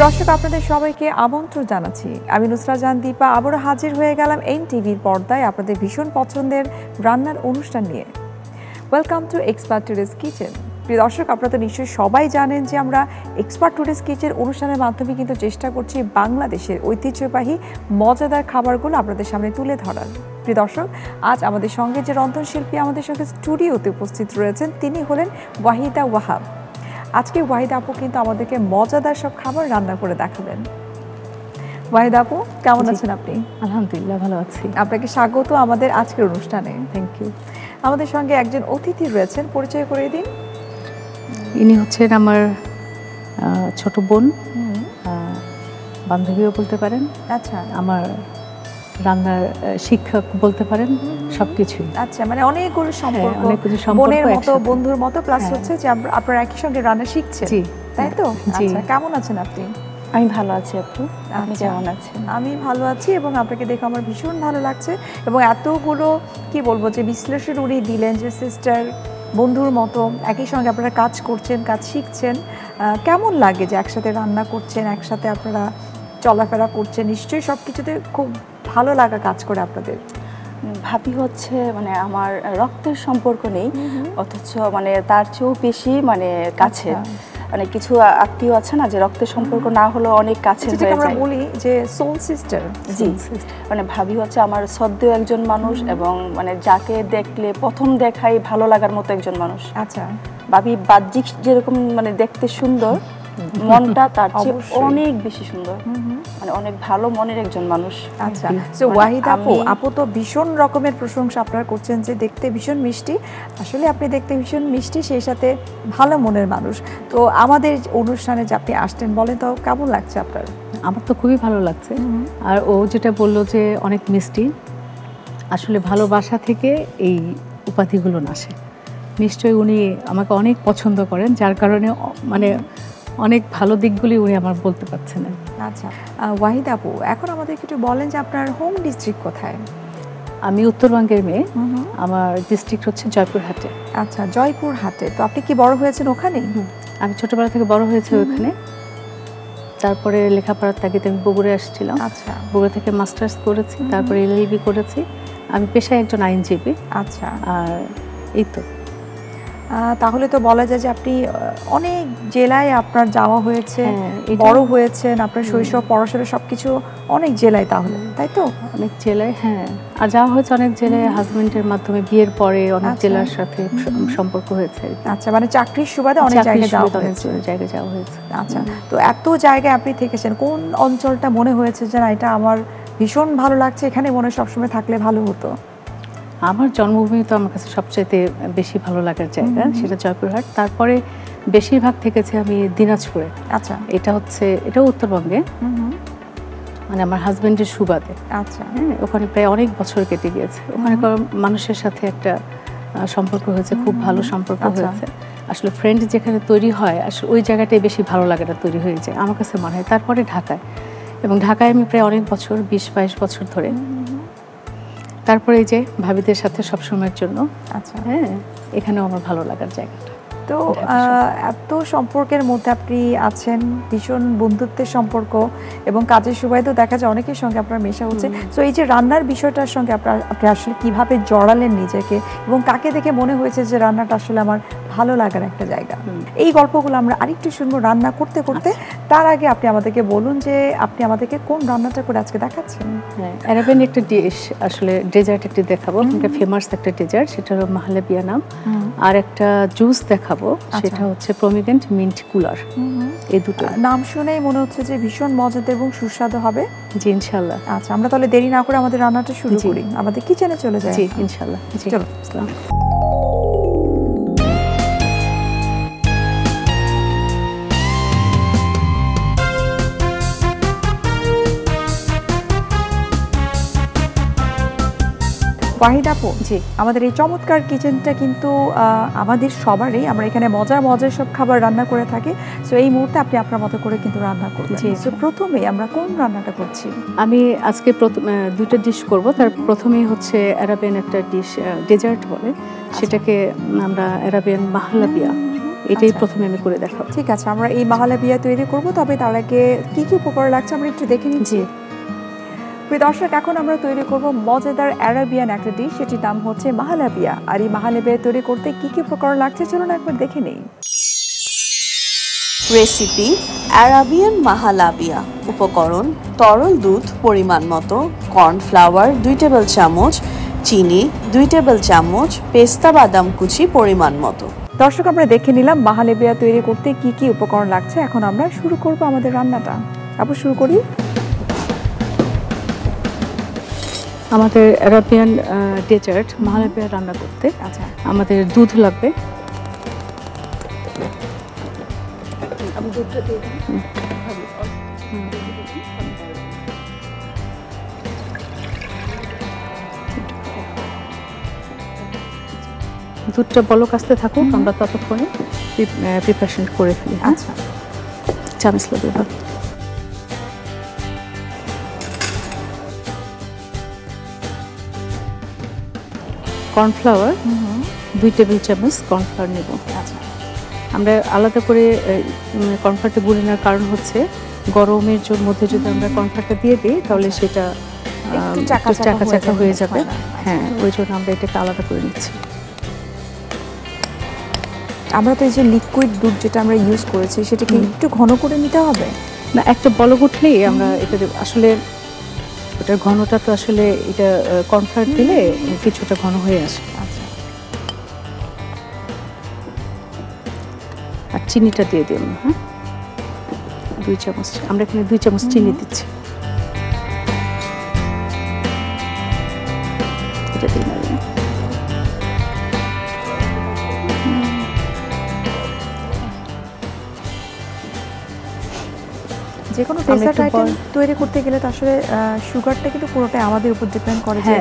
দর্শক আপনাদের সবাইকে আমন্ত্রণ জানাচ্ছি। আমি নুসরাত জাহান দীপা আবারও হাজির হয়ে গেলাম এনটিভির পর্দায় আপনাদের ভীষণ পছন্দের রান্নার অনুষ্ঠান নিয়ে। Welcome to expert today's kitchen. প্রিয় দর্শক, আপনারা তো নিশ্চয়ই সবাই জানেন যে আমরা এক্সপার্ট টুডেস কিচেন অনুষ্ঠানের মাধ্যমে কিন্তু চেষ্টা করছি বাংলাদেশের ঐতিহ্যবাহী মজাদার খাবারগুলো আপনাদের সামনে তুলে ধরার। প্রিয় দর্শক, আজ আমাদের সঙ্গে যে রন্ধনশিল্পী আমাদের সঙ্গে স্টুডিওতে উপস্থিত রয়েছেন তিনি হলেন ওয়াহিদা ওয়াহাব। আজকে ওয়াহিদা আপু কিন্তু আমাদেরকে মজাদার সব খাবার রান্না করে দেখাবেন। ওয়াহিদা আপু, কেমন আছেন আপনি? আলহামদুলিল্লাহ, ভালো আছি। আপনাকে স্বাগত আমাদের আজকের অনুষ্ঠানে। Thank you. আমাদের সঙ্গে একজন অতিথি রয়েছেন, পরিচয় করে দিন। ইনি হচ্ছেন আমার ছোট বোন, বান্ধবীও বলতে পারেন। আচ্ছা, আমার রান্নার শিক্ষক বলতে পারেন, সবকিছুই। আচ্ছা, মানে অনেকগুলো সম্পর্ক, বোনের মতো, বন্ধুর মতো, প্লাস হচ্ছে যে আপনারা একই সঙ্গে রান্না শিখছেন, তাই তো? আচ্ছা, কেমন আছেন আপনি? আমি ভালো আছি আপু, আপনি কেমন আছেন? আমি ভালো আছি এবং আপনাকে দেখে আমার ভীষণ ভালো লাগছে। এবং এতগুলো কি বলবো যে বিশ্লেষণ উনি দিলেন যে সিস্টার, বন্ধুর মতো একই সঙ্গে আপনারা কাজ করছেন, কাজ শিখছেন। কেমন লাগে যে একসাথে রান্না করছেন, একসাথে আপনারা চলাফেরা করছেন? নিশ্চয়ই সব কিছুতে খুব ভালো লাগা কাজ করে আপনাদের। ভাবি হচ্ছে মানে আমার রক্তের সম্পর্ক নেই, অথচ মানে তার চেয়েও বেশি মানে কাছে। মানে কিছু আত্মীয় আছে না যে রক্তের সম্পর্ক না হলেও অনেক কাছে হয়ে যায়, আমরা বলি যে সোল সিস্টার। জি, মানে ভাবি হচ্ছে আমার শ্রদ্ধেয় একজন মানুষ এবং মানে যাকে দেখলে প্রথম দেখাই ভালো লাগার মতো একজন মানুষ। আচ্ছা, ভাবি বাহ্যিক যেরকম মানে দেখতে সুন্দর, মনটা তার চেয়ে অনেক বেশি সুন্দর, মানে অনেক ভালো মনের একজন মানুষ। আচ্ছা, সো ওয়াহিদা আপু তো ভীষণ রকমের প্রশংসা আপনারা করছেন যে দেখতে ভীষণ মিষ্টি। আসলে আপনি দেখতে ভীষণ মিষ্টি, সেই সাথে ভালো মনের মানুষ। তো আমাদের অনুষ্ঠানে যে আপনি আসতেন, বলেন তো কেমন লাগছে আপনার? আমার তো খুবই ভালো লাগছে। আর ও যেটা বললো যে অনেক মিষ্টি, আসলে ভালোবাসা থেকে এই উপাধিগুলো আসে। নিশ্চয়ই উনি আমাকে অনেক পছন্দ করেন, যার কারণে মানে অনেক ভালো দিকগুলি উনি আমার বলতে পারছেন। আচ্ছা ওয়াহিদা আপু, এখন আমাদেরকে একটু বলেন যে আপনার হোম ডিস্ট্রিক্ট কোথায়? আমি উত্তরবঙ্গের মেয়ে, আমার ডিস্ট্রিক্ট হচ্ছে জয়পুরহাটে। আচ্ছা, জয়পুরহাটে। তো আপনি কি বড় হয়েছেন ওখানেই? আমি ছোটবেলা থেকে বড় হয়েছি ওখানে। তারপরে লেখাপড়ার তাগিদে আমি বগুড়ে আসছিলাম। আচ্ছা, বগুড়া থেকে মাস্টার্স করেছি, তারপরে এলএলবি করেছি। আমি পেশায় একজন আইনজীবী। আচ্ছা, আর এই তো। তাহলে তো বলা যায় যে আপনি অনেক জেলায় আপনার যাওয়া হয়েছে, বড় হয়েছেন, আপনার শৈশব, পড়াশোনা সবকিছু অনেক জেলায়, তাহলে তাই তো? অনেক জেলায়, হ্যাঁ। আর যাওয়া হয়েছে অনেক জেলায় হাজবেন্ডের মাধ্যমে, বিয়ের পরে অনেক জেলার সাথে সম্পর্ক হয়েছে। আচ্ছা, মানে চাকরির সুবাদে অনেক জায়গায় যাওয়া হয়েছে। আচ্ছা, তো এত জায়গায় আপনি থেকেছেন, কোন অঞ্চলটা মনে হয়েছে যে না এটা আমার ভীষণ ভালো লাগছে, এখানে মনে সবসময় থাকলে ভালো হতো? আমার জন্মভূমি তো আমার কাছে সবচেয়ে বেশি ভালো লাগার জায়গা, সেটা জয়পুরহাট। তারপরে বেশিরভাগ থেকেছি আমি দিনাজপুরে। আচ্ছা, এটাও উত্তরবঙ্গে, মানে আমার হাজবেন্ডের সুবাদে। আচ্ছা, ওখানে প্রায় অনেক বছর কেটে গিয়েছে। ওখানকার মানুষের সাথে একটা সম্পর্ক হয়েছে, খুব ভালো সম্পর্ক হয়েছে। আসলে ফ্রেন্ড যেখানে তৈরি হয়, আসলে ওই জায়গাটাই বেশি ভালো লাগাটা তৈরি হয়ে যায় আমার কাছে মনে হয়। তারপরে ঢাকায়, এবং ঢাকায় আমি প্রায় অনেক বছর, 20-22 বছর ধরে। তারপরে এই যে ভাবিদের সাথে সবসময়ের জন্য। আচ্ছা, হ্যাঁ, এখানেও আমার ভালো লাগার জায়গাটা। তো এত সম্পর্কের মধ্যে আপনি আছেন, ভীষণ বন্ধুত্বের সম্পর্ক এবং কাজের সুবাদেও দেখা যায় অনেকের সঙ্গে আপনার মেশা হচ্ছে। তো এই যে রান্নার বিষয়টার সঙ্গে আপনি আসলে কিভাবে জড়ালেন নিজেকে, এবং কাকে দেখে মনে হয়েছে যে রান্নাটা আসলে আমার ভালো লাগার একটা জায়গা? এই গল্পগুলো আমরা আরেকটু শুনবো রান্না করতে করতে। তার আগে আপনি আমাদেরকে বলুন যে আপনি আমাদেরকে কোন রান্নাটা করে আজকে দেখাচ্ছেন? হ্যাঁ, আরাবিয়ান একটা ডিশ, আসলে ডেজার্ট একটি দেখাবো। এটা ফেমাস একটা ডেজার্ট, সেটা হলো মাহলাবিয়া নাম। আর একটা জুস দেখাবো, সেটা হচ্ছে প্রমিগ্রেন্ট মিন্ট কুলার। এই দুটো নাম শুনেই মনে হচ্ছে যে ভীষণ মজাদার এবং সুস্বাদু হবে। জি, ইনশাআল্লাহ। আচ্ছা, আমরা তাহলে দেরি না করে আমাদের রান্নাটা শুরু করি, আমাদের কিচেনে চলে যাই। জি, ইনশাআল্লাহ। চলো। ওয়াহিদা আপু, জি, আমাদের এই চমৎকার কিচেনটা কিন্তু আমাদের সবারই, আমরা এখানে মজার মজার সব খাবার রান্না করে থাকি। সো এই মুহূর্তে আপনি আপনার মতো করে কিন্তু রান্না করবেন। সো প্রথমেই আমরা কোন রান্নাটা করছি? আমি আজকে দুটো ডিশ করব। তার প্রথমেই হচ্ছে আরাবিয়ান একটা ডিশ, ডেজার্ট বলে, সেটাকে আমরা আরাবিয়ান মাহলাবিয়া এটাই প্রথমে আমি করে দেখাবো। ঠিক আছে, আমরা এই মাহালাবিয়া তৈরি করব, তবে তার আগে কি কি উপকরণ লাগছে আমরা একটু দেখে নিচ্ছি। প্রিয় দর্শক, এখন আমরা তৈরি করব মজাদার আরাবিয়ান একটা ডিশ, সেটির নাম হচ্ছে মাহালাবিয়া। আর এই মাহালাবিয়া তৈরি করতে কি কি উপকরণ লাগছে চলুন একবার দেখে নেই। Recipe Arabian mahalabia. উপকরণ: তরল দুধ পরিমাণ মতো, কর্নফ্লাওয়ার 2 টেবিল চামচ, চিনি 2 টেবিল চামচ, পেস্তা বাদাম কুচি পরিমাণ মতো। দর্শক, আমরা দেখে নিলাম মাহালাবিয়া তৈরি করতে কি কি উপকরণ লাগছে। এখন আমরা শুরু করব আমাদের রান্নাটা। আপু, শুরু করি। আমাদের আরাবিয়ান ডেজার্ট মাহালাবিয়া রান্না করতে আচ্ছা, আমাদের দুধ লাগবে। দুধটা বলক আসতে থাকুক, আমরা ততক্ষণে প্রিপারেশন করে ফেলি। আচ্ছা, চামচ লাগবে। কর্নফ্লাওয়ার 2 টেবিল চামচ কর্নফ্লাওয়ার নেব। আচ্ছা, আমরা আলাদা করে কর্নফ্লাওয়ারটা গুলে নেওয়ার কারণ হচ্ছে গরমের মধ্যে যদি আমরা কর্নফ্লাওয়ারটা দিয়ে দিই তাহলে সেটা একটু চাকা চাকা হয়ে যাবে। হ্যাঁ, ওই জন্য আমরা এটাকে আলাদা করে নিচ্ছি। আমরা তো এই যে লিকুইড দুধ যেটা আমরা ইউজ করেছি সেটাকে একটু ঘন করে নিতে হবে না? একটা বলক উঠলেই আমরা এটা আসলে ওটার ঘনটা তো আসলে এটা কর্নফ্লাওয়ার দিলে কিছুটা ঘন হয়ে আসে। আচ্ছা, আর চিনিটা দিয়ে দিই আমরা। হ্যাঁ, 2 চামচ। আমরা এখানে 2 চামচ চিনি দিচ্ছি। এটা দিই না, যে কোনো ডেজার্ট আইটেম তৈরি করতে গেলে তো আসলে সুগারটা কিন্তু পুরোটাই আমাদের উপর ডিপেন্ড করে যে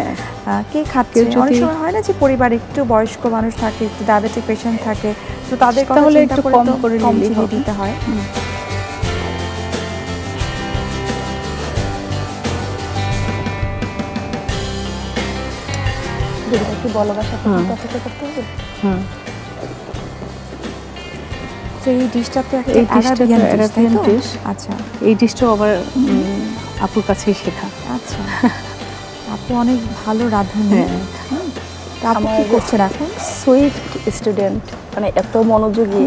কে খাচ্ছে। অনেক সময় হয় না যে পরিবার একটু বয়স্ক মানুষ থাকে, একটু ডায়াবেটিক পেশেন্ট থাকে, তো তাদের কথা চিন্তা করে একটু কম চিনি দিতে হয়। একটু বলক আসা পর্যন্ত অপেক্ষা করতে হবে। এই ডিশটাতে একটা আরাবিয়ান ডিশ। আচ্ছা, এই ডিশটাও আবার আপুর কাছেই শেখা। আচ্ছা, আপু অনেক ভালো রাঁধুনি। আপু কি করছেন এখন? সুইট স্টুডেন্ট, মানে এত মনোযোগী,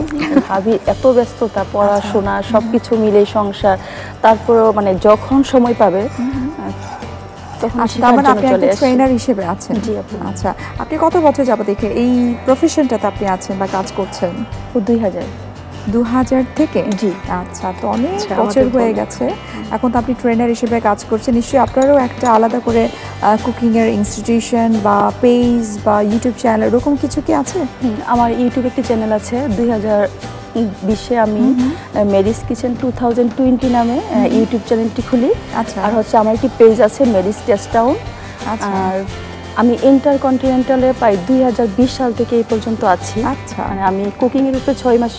ভাবি এত ব্যস্ততা, পড়াশোনা সবকিছু মিলে সংসার, তারপরেও মানে যখন সময় পাবে তখন আপনি একটা ট্রেনার হিসেবে আছেন? জি আপু। আচ্ছা, আপনি কত বছর যাবত এই প্রফেশনটাতে আপনি আছেন বা কাজ করছেন? 2000 থেকে? জি। আচ্ছা, তো অনেক বছর হয়ে গেছে। এখন তো আপনি ট্রেনার হিসেবে কাজ করছেন, নিশ্চয়ই আপনারও একটা আলাদা করে কুকিংয়ের ইনস্টিটিউশন বা পেজ বা ইউটিউব চ্যানেল এরকম কিছু কি আছে? আমার ইউটিউব একটি চ্যানেল আছে। 2020-এ আমি মেরিস কিচেন 2020 নামে ইউটিউব চ্যানেলটি খুলি। আচ্ছা, আর হচ্ছে আমার একটি পেজ আছে মেরিস টেস্ট টাউন। আর আমি ইন্টারকন্টিনেন্টালে প্রায় 2020 সাল থেকে এই পর্যন্ত আছি। আচ্ছা, মানে আমি কুকিংয়ের উপরে 6 মাস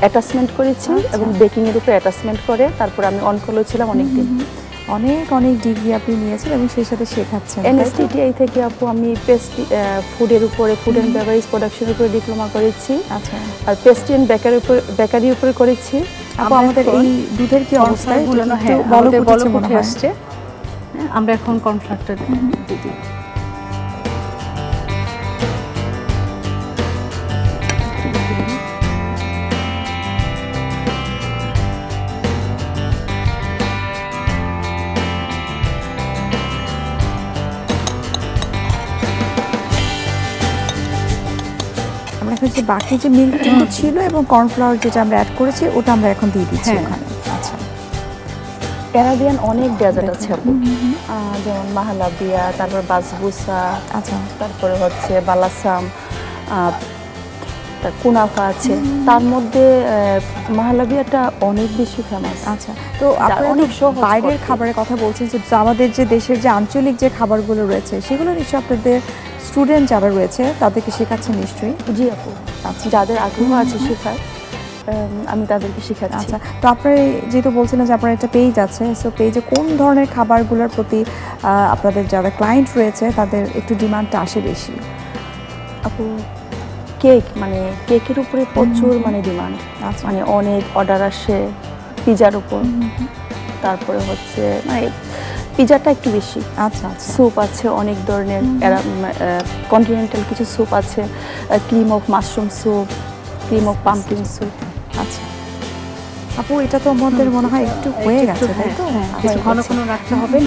অ্যাটাচমেন্ট করেছি এবং বেকিংয়ের উপরে অ্যাটাচমেন্ট করে তারপর আমি অন কলে ছিলাম অনেকদিন। অনেক ডিগ্রি আপনি নিয়েছেন এবং সেই সাথে শেখাচ্ছেন। NSTTI থেকে আপু আমি ফুডের উপরে, ফুড অ্যান্ড বেভারেজ প্রোডাকশনের উপরে ডিপ্লোমা করেছি। আচ্ছা, আর পেস্ট্রি অ্যান্ড বেকারির উপরে করেছি। আপু, আমাদের এই দুধের কি অবস্থা? বলক উঠে আসছে। আমরা এখন কর্নফ্লাওয়ারটা দিয়ে দিই। যে বাকি যে মিল্কটুকু ছিল এবং কর্নফ্লাওয়ার যেটা আমরা অ্যাড করেছি ওটা আমরা এখন দিয়ে দিচ্ছি ওখানে। আচ্ছা, আরাবিয়ান অনেক ডেজার্ট আছে আপু, যেমন মাহালাবিয়া, তারপর বাসবুসা, আচ্ছা, তারপরে হচ্ছে বালাসাম, কুনাফা আছে। তার মধ্যে মাহালাবিয়াটা অনেক বেশি ফেমাস। আচ্ছা, তো আপনারা অনেক বাইরের খাবারের কথা বলছেন, যে আমাদের যে দেশের যে আঞ্চলিক যে খাবারগুলো রয়েছে সেগুলো নিশ্চয়ই আপনাদের স্টুডেন্ট যারা রয়েছে তাদেরকে শেখাচ্ছেন নিশ্চয়ই? জি আপু। আচ্ছা, যাদের আগ্রহ আছে শেখার আমি তাদেরকে শেখাচ্ছি। আচ্ছা, তো আপনার যেহেতু বলছিলেন যে আপনার একটা পেজ আছে, সো পেজে কোন ধরনের খাবারগুলোর প্রতি আপনাদের যারা ক্লায়েন্ট রয়েছে তাদের একটু ডিমান্ডটা আসে বেশি? আপু কেক, মানে কেকের উপরে প্রচুর মানে ডিমান্ড, মানে অনেক অর্ডার আসে পিজার উপর। তারপরে হচ্ছে মানে পিজাটা একটু বেশি। আচ্ছা আচ্ছা। স্যুপ আছে অনেক ধরনের, কন্টিনেন্টাল কিছু স্যুপ আছে, cream of mushroom soup, cream of pumpkin soup. আচ্ছা আপু, এটা তো আমাদের মনে হয় একটু হয়ে গেছে, তাই তো? একটু ঘন ঘন রাখতে হবে।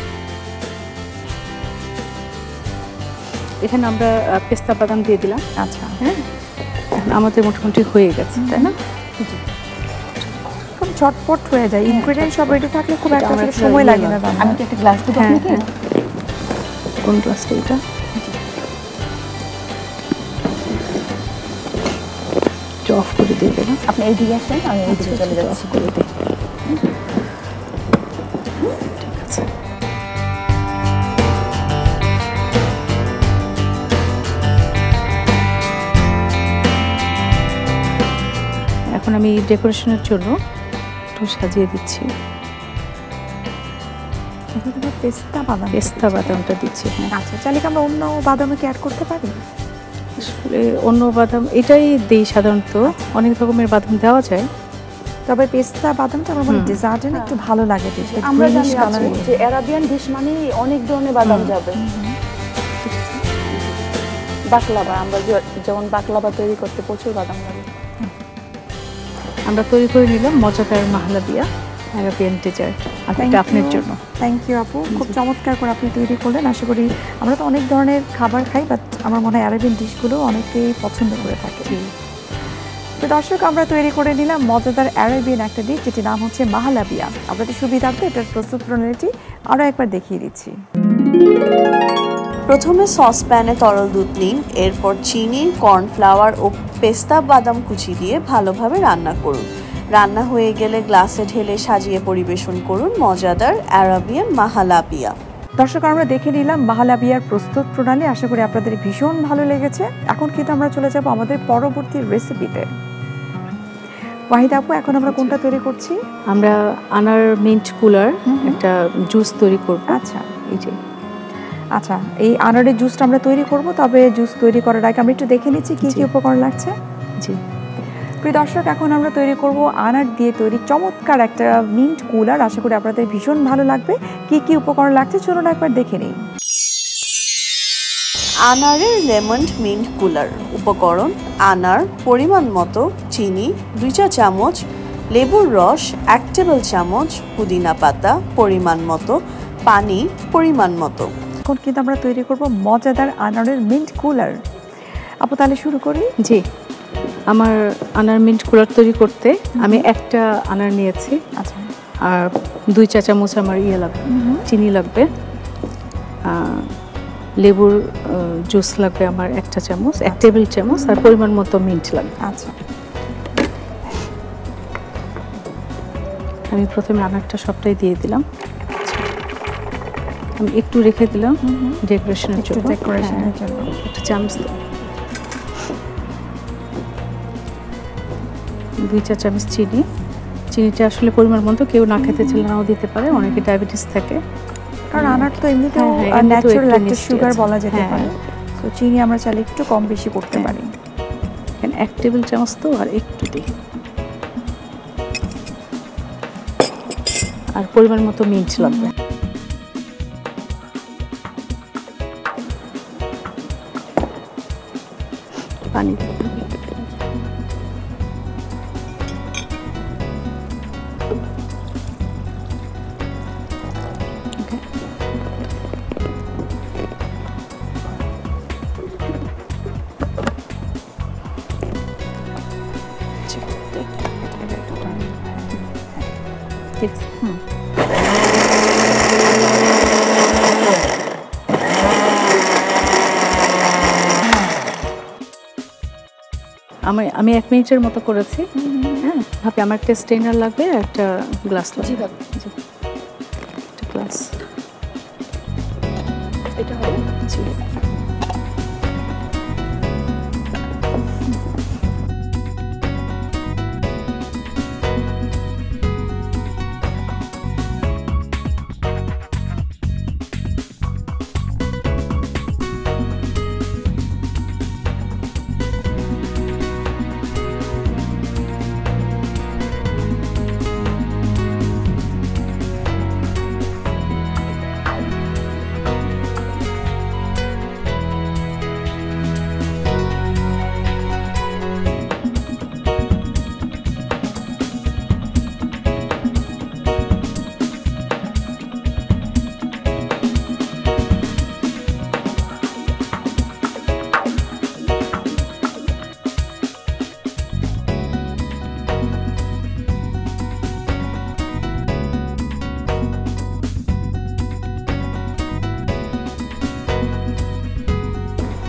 এখানে আমরা পেস্তা বাদাম দিয়ে দিলাম। আচ্ছা, হ্যাঁ, আমাদের মোটামুটি হয়ে গেছে, তাই না? খুব ঝটপট হয়ে যায়, ইনগ্রেডিয়েন্ট সব রেডি থাকলে খুব একটা সময় লাগে না। আমি কি একটা গ্লাস দিব আপনাকে? কোন গ্লাসটা? এটা অফ করে দিয়ে দেবো। আপনি এইদিকে আসেন, আমি এইদিকে চলে যাচ্ছি। করে দিই। ঠিক আছে। এখন আমি ডেকোরেশনের জন্য একটু সাজিয়ে দিচ্ছি। পেস্তা বাদাম, পেস্তা বাদামটা দিচ্ছি। হ্যাঁ, আচ্ছা, চাইলে কি আমরা অন্য বাদামকে অ্যাড করতে পারি? আসলে অন্য বাদাম এটাই দেই সাধারণত, অনেক রকমের বাদাম দেওয়া যায়, তবে পেস্তা বাদামটা আমার মনে ডেজার্টে একটু ভালো লাগে। আমরা জানি যে আরাবিয়ান ডিশ মানে অনেক ধরনের বাদাম যাবে। বাকলাভা, আমরা যেমন বাকলাভা তৈরি করতে প্রচুর বাদাম লাগে। আমরা তৈরি করে নিলাম মজাদার মাহলাবিয়া আরাবিয়ান ডেজার্ট আপনার জন্য। থ্যাংক ইউ আপু, খুব চমৎকার করে আপনি তৈরি করলেন। আশা করি আমরা তো অনেক ধরনের খাবার খাই, বাট আমার মনে হয় আরাবিয়ান ডিশগুলো অনেকেই পছন্দ করে থাকে। তো দর্শক, আমরা তৈরি করে নিলাম মজাদার আরাবিয়ান একটা ডিশ, যেটির নাম হচ্ছে মাহলাবিয়া। আপনাদের সুবিধার্থে এটার প্রস্তুত প্রণালীটি আরও একবার দেখিয়ে দিচ্ছি। প্রথমে সসপ্যানে তরল দুধ নিন, এরপর চিনি, কর্নফ্লাওয়ার ও পেস্তা বাদাম কুচি দিয়ে ভালোভাবে রান্না করুন। রান্না হয়ে গেলে গ্লাসে ঢেলে সাজিয়ে পরিবেশন করুন মজাদার আরাবিয়ান মাহলাবিয়া। দর্শক, আমরা দেখে নিলাম মাহলাবিয়ার প্রস্তুত প্রণালী। আশা করি আপনাদের ভীষণ ভালো লেগেছে। এখন কিন্তু আমরা চলে যাব আমাদের পরবর্তী রেসিপিতে। ওয়াহিদ আপু, এখন আমরা কোনটা তৈরি করছি? আমরা আনার মিন্ট কুলার একটা জুস তৈরি করব। আচ্ছা, এই যে আচ্ছা, এই আনারের জুসটা আমরা তৈরি করব। তবে জুস তৈরি করার আগে আমরা একটু দেখে নিচ্ছি কি কি উপকরণ লাগছে। জি প্রিয় দর্শক, এখন আমরা তৈরি করব আনার দিয়ে তৈরি চমৎকার একটা মিন্ট কুলার। আশা করি আপনাদের ভীষণ ভালো লাগবে। কি কি উপকরণ লাগছে চলুন একবার দেখে নিই। আনারের লেমন মিন্ট কুলার উপকরণ: আনার পরিমাণ মতো, চিনি 2 চা চামচ, লেবুর রস 1 টেবিল চামচ, পুদিনা পাতা পরিমাণ মতো, পানি পরিমাণ মতো। এখন কিন্তু আমরা তৈরি করব মজাদার আনারের মিন্ট কুলার। আপু, তাহলে শুরু করি। জি, আমার আনার মিন্ট কুলার তৈরি করতে আমি একটা আনার নিয়েছি। আচ্ছা, আর 2 চা চামচ আমার লাগবে, চিনি লাগবে, লেবুর জুস লাগবে আমার 1 চা চামচ, 1 টেবিল চামচ, আর পরিমাণ মতো মিন্ট লাগবে। আচ্ছা, আমি প্রথমে আনারটা সবটাই দিয়ে দিলাম। আমি একটু রেখে দিলাম ডেকোরেশনের জন্য। একটা চামচ 2 চা চামচ চিনি। চিনিটা আসলে পরিমাণ মতো, কেউ না খেতে চাইলে নাও দিতে পারে, অনেকে ডায়াবেটিস থাকে। কারণ আনার তো এমনিতেও ন্যাচারাল একটা সুগার বলা যেতে পারে, তো চিনি আমরা চাইলে একটু কম বেশি করতে পারি। 1 টেবিল চামচ তো, আর একটু দিই, আর পরিমাণ মতো মিন্ট লাগবে। পানি ঠিক আছে। আমি 1 মিনিটের মতো করেছি। হ্যাঁ, ভাবি আমার একটা স্টেইনার লাগবে, একটা গ্লাস লাগবে। একটা গ্লাস এটা হবে। জি,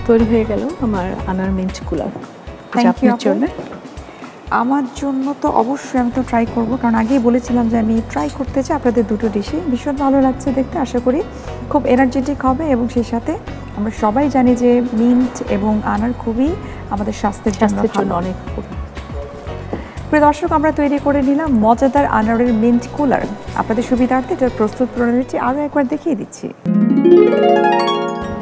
তৈরি হয়ে গেল আমার আনার মিন্ট কুলার। থ্যাংক ইউ জন্য। আমার জন্য তো অবশ্যই আমি তো ট্রাই করব, কারণ আগেই বলেছিলাম যে আমি ট্রাই করতে চাই আপনাদের দুটো ডিশই। ভীষণ ভালো লাগছে দেখতে, আশা করি খুব এনার্জেটিক হবে এবং সেই সাথে আমরা সবাই জানি যে মিন্ট এবং আনার খুবই আমাদের স্বাস্থ্যের জন্য অনেক। প্রিয় দর্শক, আমরা তৈরি করে নিলাম মজাদার আনারের মিন্ট কুলার। আপনাদের সুবিধার্থে এটার প্রস্তুত প্রণালীটি আরও একবার দেখিয়ে দিচ্ছি।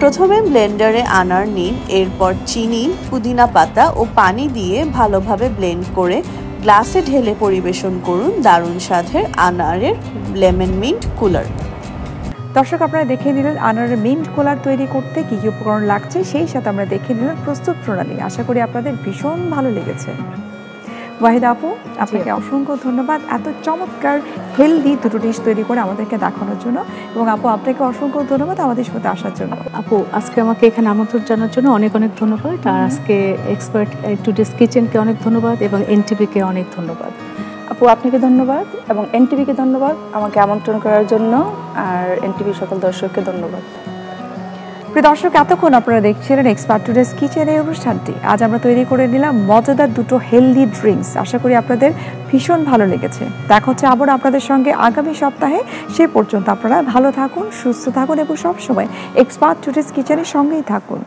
প্রথমে ব্লেন্ডারে আনার নিন, এরপর চিনি, পুদিনা পাতা ও পানি দিয়ে ভালোভাবে ব্লেন্ড করে গ্লাসে ঢেলে পরিবেশন করুন দারুণ স্বাদের আনারের লেমন মিন্ট কুলার। দর্শক, আপনারা দেখে নিলেন আনারের মিন্ট কুলার তৈরি করতে কী কী উপকরণ লাগছে, সেই সাথে আমরা দেখে নিলাম প্রস্তুত প্রণালী। আশা করি আপনাদের ভীষণ ভালো লেগেছে। ওয়াহিদা আপু, আপনাকে অসংখ্য ধন্যবাদ এত চমৎকার হেলদি দুটো ডিশ তৈরি করে আমাদেরকে দেখানোর জন্য, এবং আপু আপনাকে অসংখ্য ধন্যবাদ আমাদের সাথে আসার জন্য। আপু, আজকে আমাকে এখানে আমন্ত্রণ জানার জন্য অনেক অনেক ধন্যবাদ। আর আজকে এক্সপার্ট টুডেস কিচেনকে অনেক ধন্যবাদ এবং এনটিভিকে অনেক ধন্যবাদ। আপু, আপনাকে ধন্যবাদ এবং এনটিভিকে ধন্যবাদ আমাকে আমন্ত্রণ করার জন্য, আর এনটিভি সকল দর্শককে ধন্যবাদ। প্রিয় দর্শক, এতক্ষণ আপনারা দেখছিলেন এক্সপার্ট টুডেস কিচেন এই অনুষ্ঠানটি। আজ আমরা তৈরি করে নিলাম মজাদার দুটো হেলদি ড্রিঙ্কস। আশা করি আপনাদের ভীষণ ভালো লেগেছে। দেখা হচ্ছে আবার আপনাদের সঙ্গে আগামী সপ্তাহে। সে পর্যন্ত আপনারা ভালো থাকুন, সুস্থ থাকুন এবং সবসময় এক্সপার্ট টুডেস কিচেনের সঙ্গেই থাকুন।